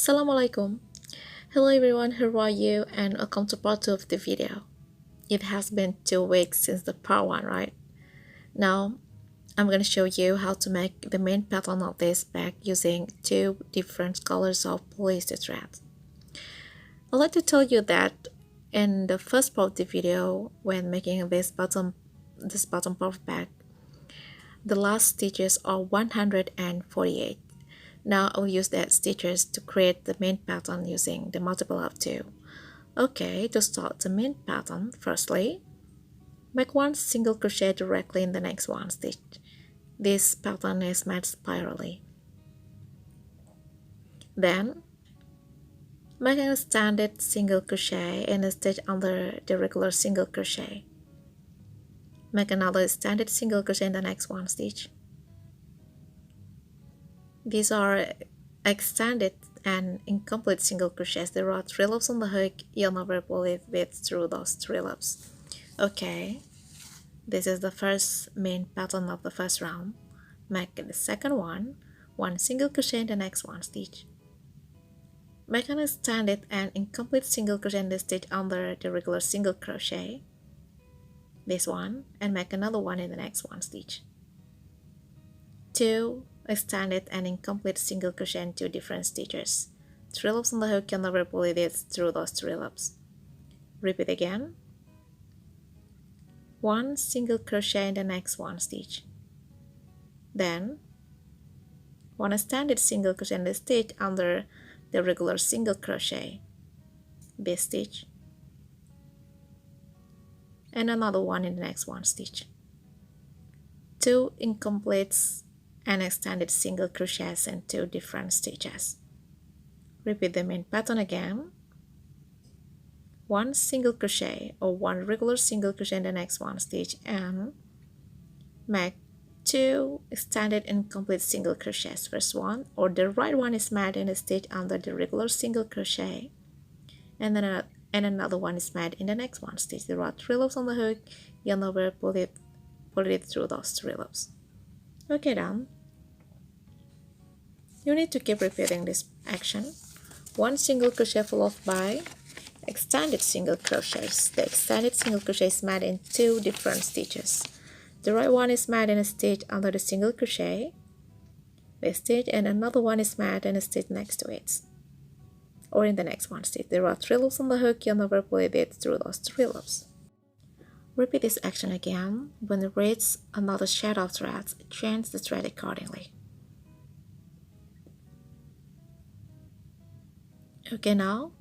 Assalamualaikum. Hello everyone, how are you? And welcome to part 2 of the video. It has been 2 weeks since the part 1, right? Now, I'm going to show you how to make the main pattern of this bag using 2 different colors of polyester thread. I'd like to tell you that in the first part of the video, when making this bottom part bag, the last stitches are 148. Now I'll use that stitches to create the main pattern using the multiple of 2. Okay, to start the main pattern, firstly, make 1 single crochet directly in the next 1 stitch. This pattern is made spirally. Then, make a standard single crochet in a stitch under the regular single crochet. Make another standard single crochet in the next 1 stitch. These are extended and incomplete single crochets. There are 3 loops on the hook. You'll never pull it through those 3 loops. Okay, this is the first main pattern of the first round. Make the second one, 1 single crochet in the next 1 stitch. Make an extended and incomplete single crochet in the stitch under the regular single crochet, this one, and make another one in the next 1 stitch. 2 extended and incomplete single crochet in 2 different stitches. 3 loops on the hook, you'll never pull it through those 3 loops. Repeat again. 1 single crochet in the next 1 stitch. Then 1 extended single crochet in the stitch under the regular single crochet, this stitch, and another one in the next 1 stitch. 2 incomplete and extended single crochets in 2 different stitches. Repeat the main pattern again. 1 single crochet or 1 regular single crochet in the next 1 stitch and make 2 extended incomplete single crochets. First one, or the right one, is made in a stitch under the regular single crochet, and then another one is made in the next 1 stitch. There are 3 loops on the hook. You'll never pull it through those 3 loops. Okay, done. You need to keep repeating this action. 1 single crochet followed by extended single crochets. The extended single crochet is made in 2 different stitches. The right one is made in a stitch under the single crochet, this stitch, and another one is made in a stitch next to it, or in the next 1 stitch. There are 3 loops on the hook. You'll never pull it through those 3 loops. Repeat this action again. When you reach another shade of threads, change the thread accordingly. Okay, now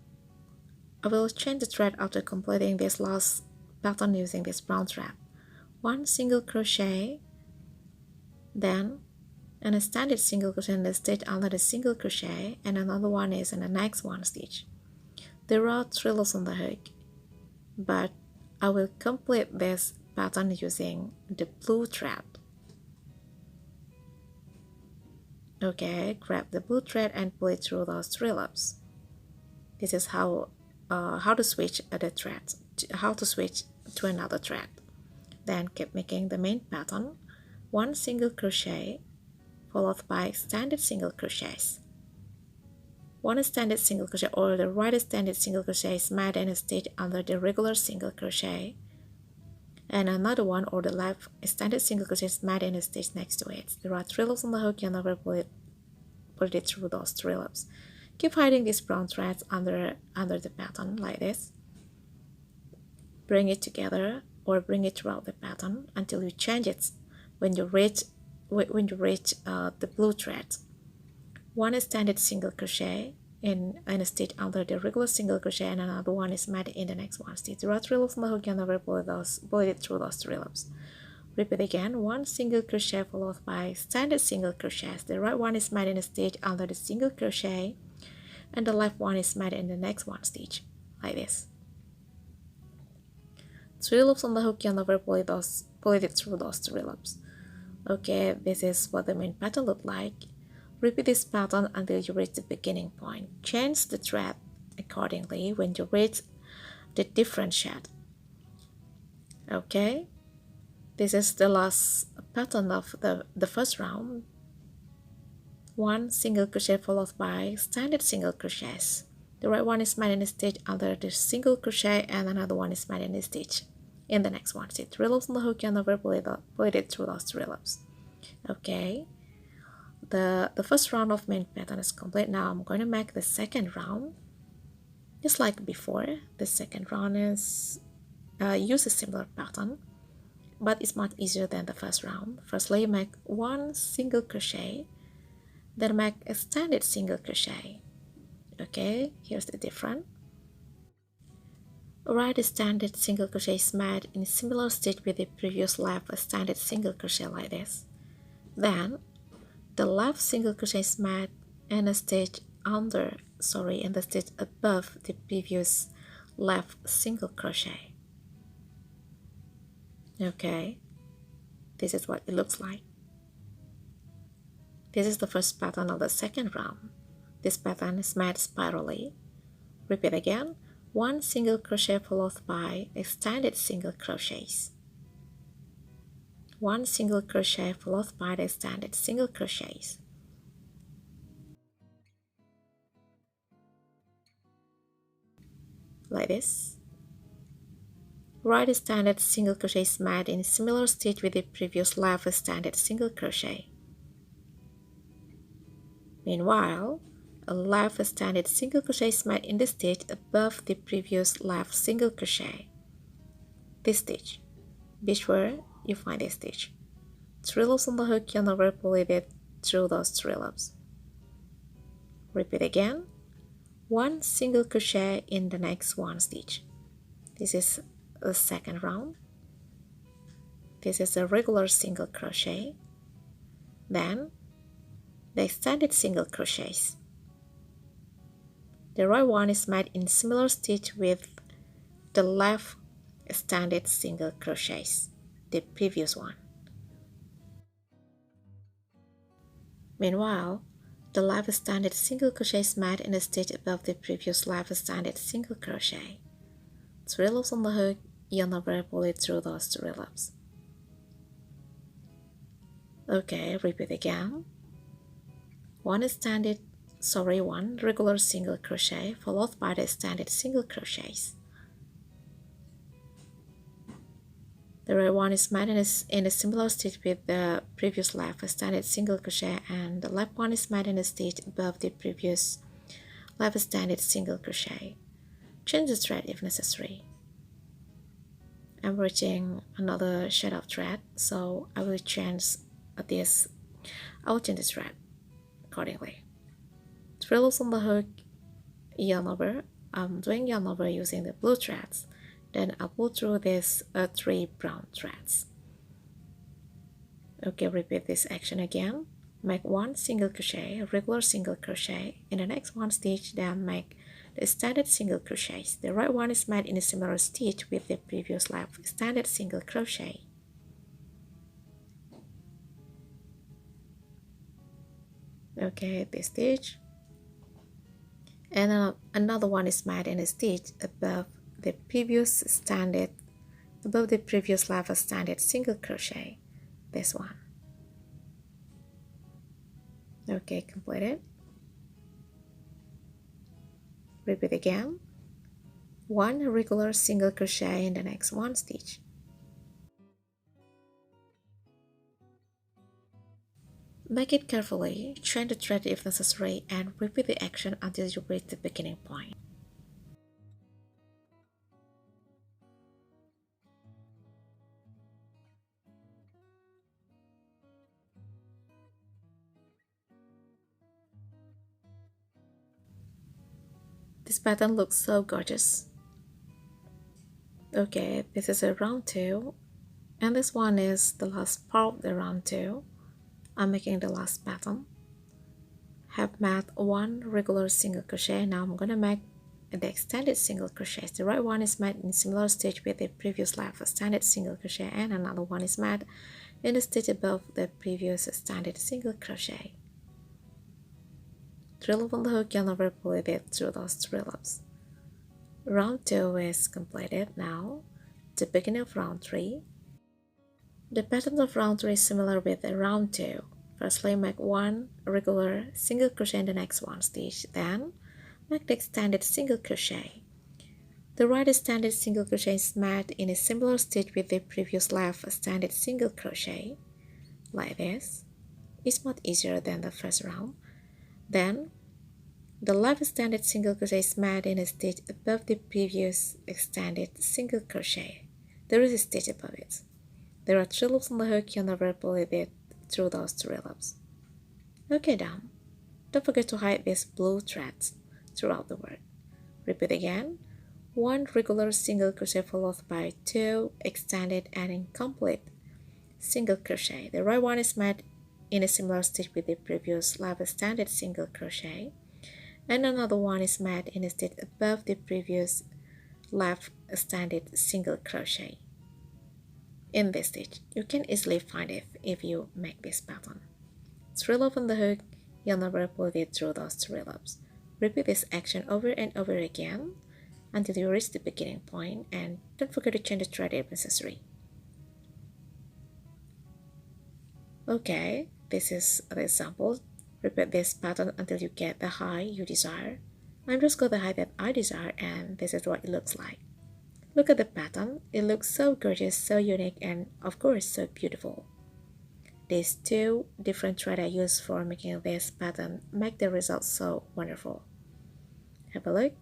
I will change the thread after completing this last pattern using this brown thread. 1 single crochet, then an extended single crochet in the stitch under the single crochet, and another one is in the next 1 stitch. There are 3 loops on the hook, but I will complete this pattern using the blue thread. Okay, grab the blue thread and pull it through those 3 loops. This is how to switch the threads, how to switch to another thread. Then keep making the main pattern. 1 single crochet followed by extended single crochets. 1 extended single crochet or the right extended single crochet is made in a stitch under the regular single crochet, and another one or the left extended single crochet is made in a stitch next to it. There are 3 loops on the hook. You'll never pull it through those 3 loops. Keep hiding these brown threads under the pattern like this. Bring it together or bring it throughout the pattern until you change it when you reach the blue thread. 1 extended single crochet in a stitch under the regular single crochet, and another one is made in the next 1 stitch. There are 3 loops on the hook. You'll never pull it through those 3 loops. Repeat again. 1 single crochet followed by extended single crochets. The right one is made in a stitch under the single crochet, and the left one is made in the next 1 stitch like this. 3 loops on the hook. You'll never pull it through those 3 loops. Okay, this is what the main pattern looks like. Repeat this pattern until you reach the beginning point. Change the thread accordingly when you reach the different shade. Okay, this is the last pattern of the first round. 1 single crochet followed by standard single crochets. The right one is made in a stitch under the single crochet, and another one is made in a stitch in the next one. See 3 loops on the hook, yarn over, pull it through those 3 loops. Okay, the first round of main pattern is complete. Now I'm going to make the second round just like before. The second round is use a similar pattern, but it's much easier than the first round. Firstly, make 1 single crochet, then make a standard single crochet. Okay, here's the difference. Right standard single crochet is made in a similar stitch with the previous left standard single crochet like this. Then the left single crochet is made in a stitch in the stitch above the previous left single crochet. Okay, this is what it looks like. This is the first pattern of the second round. This pattern is made spirally. Repeat again. 1 single crochet followed by a standard single crochets. 1 single crochet followed by the standard single crochets. Like this. Right standard single crochet is made in a similar stitch with the previous left standard single crochet. Meanwhile, a left standard single crochet is made in the stitch above the previous left single crochet. This stitch. Be sure you find this stitch. 3 loops on the hook, yarn over, pull it through those 3 loops. Repeat again. 1 single crochet in the next 1 stitch. This is the second round. This is a regular single crochet. Then the extended single crochets. The right one is made in similar stitch with the left standard single crochets, the previous one. Meanwhile, the left standard single crochet is made in a stitch above the previous left standard single crochet. 3 loops on the hook, yarn over, pull it through those 3 loops. Okay, repeat again. One regular single crochet followed by the standard single crochets. The right one is made in a similar stitch with the previous left standard single crochet, and the left one is made in a stitch above the previous left standard single crochet. Change the thread if necessary. I'm reaching another shade of thread, so I will change this thread accordingly. 3 loops on the hook, yarn over. I'm doing yarn over using the blue threads. Then I'll pull through these 3 brown threads. Okay, repeat this action again. Make 1 single crochet, a regular single crochet in the next 1 stitch, then make the standard single crochets. The right one is made in a similar stitch with the previous left standard single crochet. Okay, this stitch, and another one is made in a stitch above the previous left standard single crochet, this one. Okay, completed. Repeat again. 1 regular single crochet in the next 1 stitch. Make it carefully, change the thread if necessary, and repeat the action until you reach the beginning point. This pattern looks so gorgeous. Okay, this is a round 2, and this one is the last part of the round 2. I'm making the last pattern. Have made 1 regular single crochet. Now I'm gonna make the extended single crochets. The right one is made in similar stitch with the previous left standard single crochet, and another one is made in the stitch above the previous standard single crochet. 3 loops on the hook, yarn over, pull it through those 3 loops. Round 2 is completed. Now the beginning of round 3. The pattern of round 3 is similar with round 2. Firstly, make one regular single crochet in the next one stitch, then make the extended single crochet. The right extended single crochet is made in a similar stitch with the previous left extended single crochet, like this. It's much easier than the first round. Then, the left extended single crochet is made in a stitch above the previous extended single crochet. There is a stitch above it. There are 3 loops on the hook. You'll never pull it through those 3 loops. Okay, done. Don't forget to hide these blue threads throughout the work. Repeat again. 1 regular single crochet followed by 2 extended and incomplete single crochet. The right one is made in a similar stitch with the previous left extended single crochet, and another one is made in a stitch above the previous left extended single crochet. In this stitch, you can easily find it if you make this pattern. 3 loops on the hook. You'll never pull it through those 3 loops. Repeat this action over and over again until you reach the beginning point, and don't forget to change the thread if necessary. Okay, this is the example. Repeat this pattern until you get the height you desire. I'm just got the height that I desire, and this is what it looks like. Look at the pattern. It looks so gorgeous, so unique, and of course so beautiful. These 2 different threads I used for making this pattern make the result so wonderful. Have a look.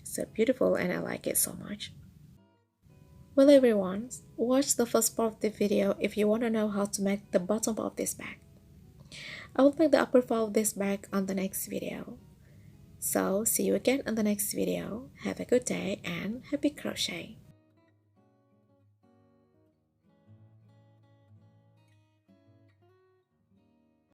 So beautiful, and I like it so much. Well everyone, watch the first part of the video if you want to know how to make the bottom of this bag. I will make the upper part of this bag on the next video. So see you again on the next video. Have a good day and happy crochet!